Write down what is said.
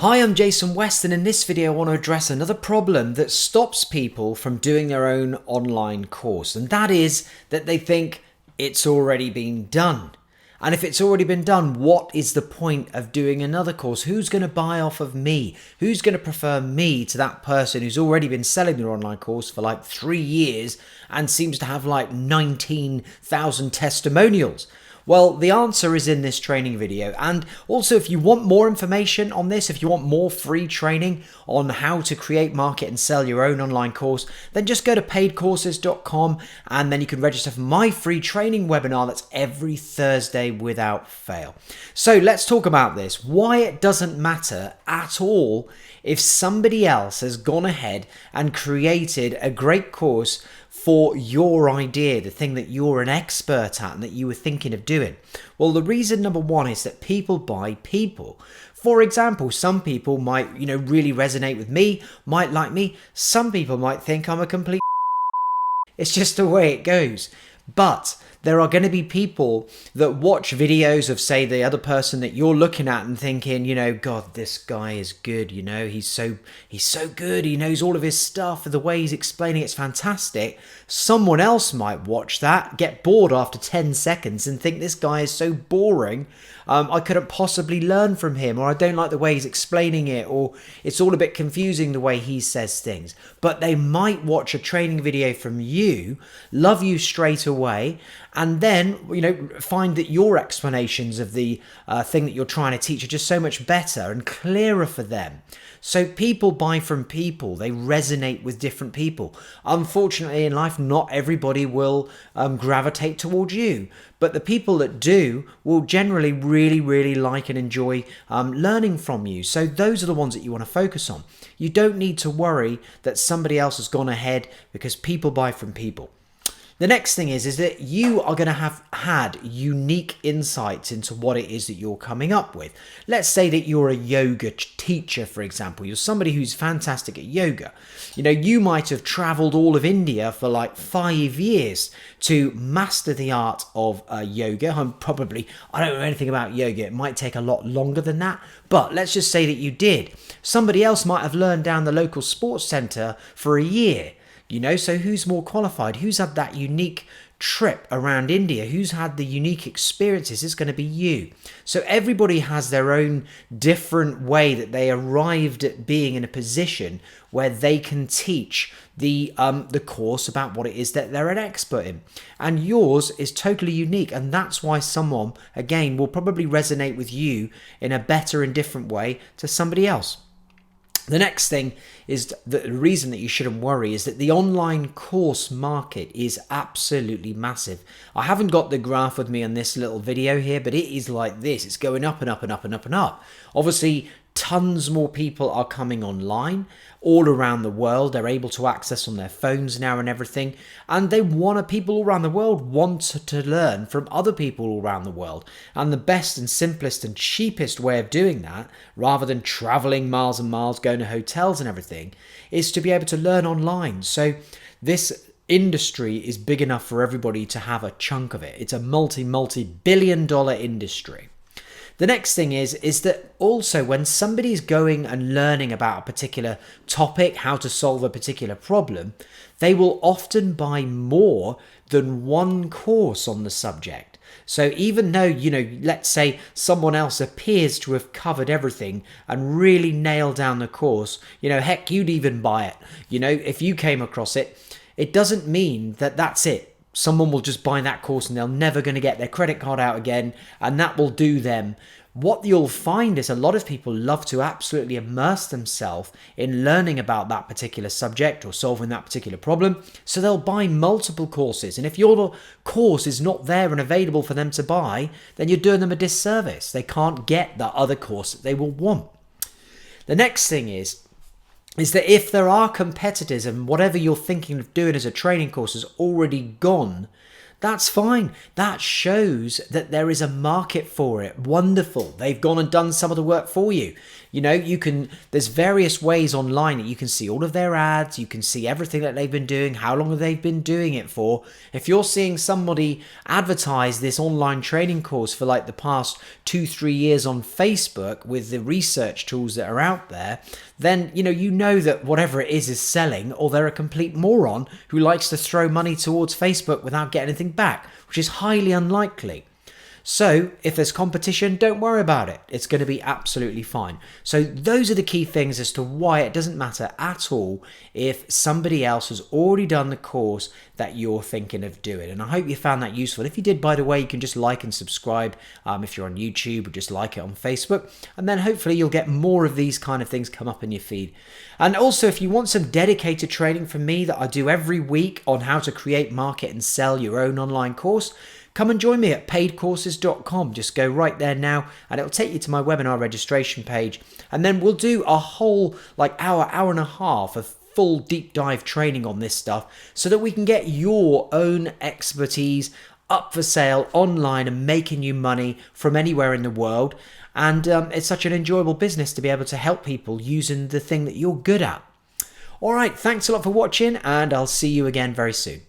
Hi, I'm Jason West, and in this video I want to address another problem that stops people from doing their own online course, and that is that they think it's already been done. And if it's already been done, what is the point of doing another course? Who's going to buy off of me? Who's going to prefer me to that person who's already been selling their online course for like 3 years and seems to have like 19,000 testimonials? Well, the answer is in this training video. And also, if you want more information on this, if you want more free training on how to create, market and sell your own online course, then just go to paidcourses.com and then you can register for my free training webinar that's every Thursday without fail. So let's talk about this, why it doesn't matter at all if somebody else has gone ahead and created a great course for your idea, the thing that you're an expert at and that you were thinking of doing. Well, the reason number one is that people buy people. For example, some people might, really resonate with me, might like me. Some people might think I'm a complete It's just the way it goes. But there are going to be people that watch videos of, say, the other person that you're looking at and thinking, God, this guy is good, he's so good, he knows all of his stuff, the way he's explaining it's fantastic. Someone else might watch that, get bored after 10 seconds and think this guy is so boring, I couldn't possibly learn from him, or I don't like the way he's explaining it, or it's all a bit confusing the way he says things. But they might watch a training video from you, love you straight away, and then, find that your explanations of the thing that you're trying to teach are just so much better and clearer for them. So people buy from people. They resonate with different people. Unfortunately, in life, not everybody will gravitate towards you. But the people that do will generally really, really like and enjoy learning from you. So those are the ones that you want to focus on. You don't need to worry that somebody else has gone ahead, because people buy from people. The next thing is that you are going to have had unique insights into what it is that you're coming up with. Let's say that you're a yoga teacher, for example. You're somebody who's fantastic at yoga. You might have traveled all of India for like 5 years to master the art of yoga. I don't know anything about yoga. It might take a lot longer than that. But let's just say that you did. Somebody else might have learned down the local sports centre for a year. So who's more qualified? Who's had that unique trip around India? Who's had the unique experiences? It's going to be you. So everybody has their own different way that they arrived at being in a position where they can teach the course about what it is that they're an expert in. And yours is totally unique. And that's why someone, again, will probably resonate with you in a better and different way to somebody else. The next thing is the reason that you shouldn't worry is that the online course market is absolutely massive. I haven't got the graph with me on this little video here, but it is like this. It's going up and up and up and up and up. Obviously, tons more people are coming online all around the world. They're able to access on their phones now and everything. And people all around the world want to learn from other people all around the world. And the best and simplest and cheapest way of doing that, rather than traveling miles and miles, going to hotels and everything, is to be able to learn online. So this industry is big enough for everybody to have a chunk of it. It's a multi-billion-dollar industry. The next thing is that also when somebody's going and learning about a particular topic, how to solve a particular problem, they will often buy more than one course on the subject. So even though, let's say someone else appears to have covered everything and really nailed down the course, heck, you'd even buy it. If you came across it, it doesn't mean that that's it. Someone will just buy that course and they're never going to get their credit card out again, and that will do them. What you'll find is a lot of people love to absolutely immerse themselves in learning about that particular subject or solving that particular problem. So they'll buy multiple courses. And if your course is not there and available for them to buy, then you're doing them a disservice. They can't get that other course that they will want. The next thing is that if there are competitors and whatever you're thinking of doing as a training course is already gone, That's fine. That shows that there is a market for it. Wonderful. They've gone and done some of the work for you. There's various ways online that you can see all of their ads. You can see everything that they've been doing, how long they've been doing it for. If you're seeing somebody advertise this online training course for like the past 2-3 years on Facebook with the research tools that are out there, then you know that whatever it is selling, or they're a complete moron who likes to throw money towards Facebook without getting anything back, which is highly unlikely. So if there's competition, don't worry about it. It's going to be absolutely fine. So those are the key things as to why it doesn't matter at all if somebody else has already done the course that you're thinking of doing. And I hope you found that useful. If you did, by the way, you can just like and subscribe if you're on YouTube, or just like it on Facebook. And then hopefully you'll get more of these kind of things come up in your feed. And also, if you want some dedicated training from me that I do every week on how to create, market and sell your own online course, come and join me at paidcourses.com. Just go right there now and it'll take you to my webinar registration page. And then we'll do a whole hour and a half of full deep dive training on this stuff so that we can get your own expertise up for sale online and making you money from anywhere in the world. And it's such an enjoyable business to be able to help people using the thing that you're good at. All right, thanks a lot for watching, and I'll see you again very soon.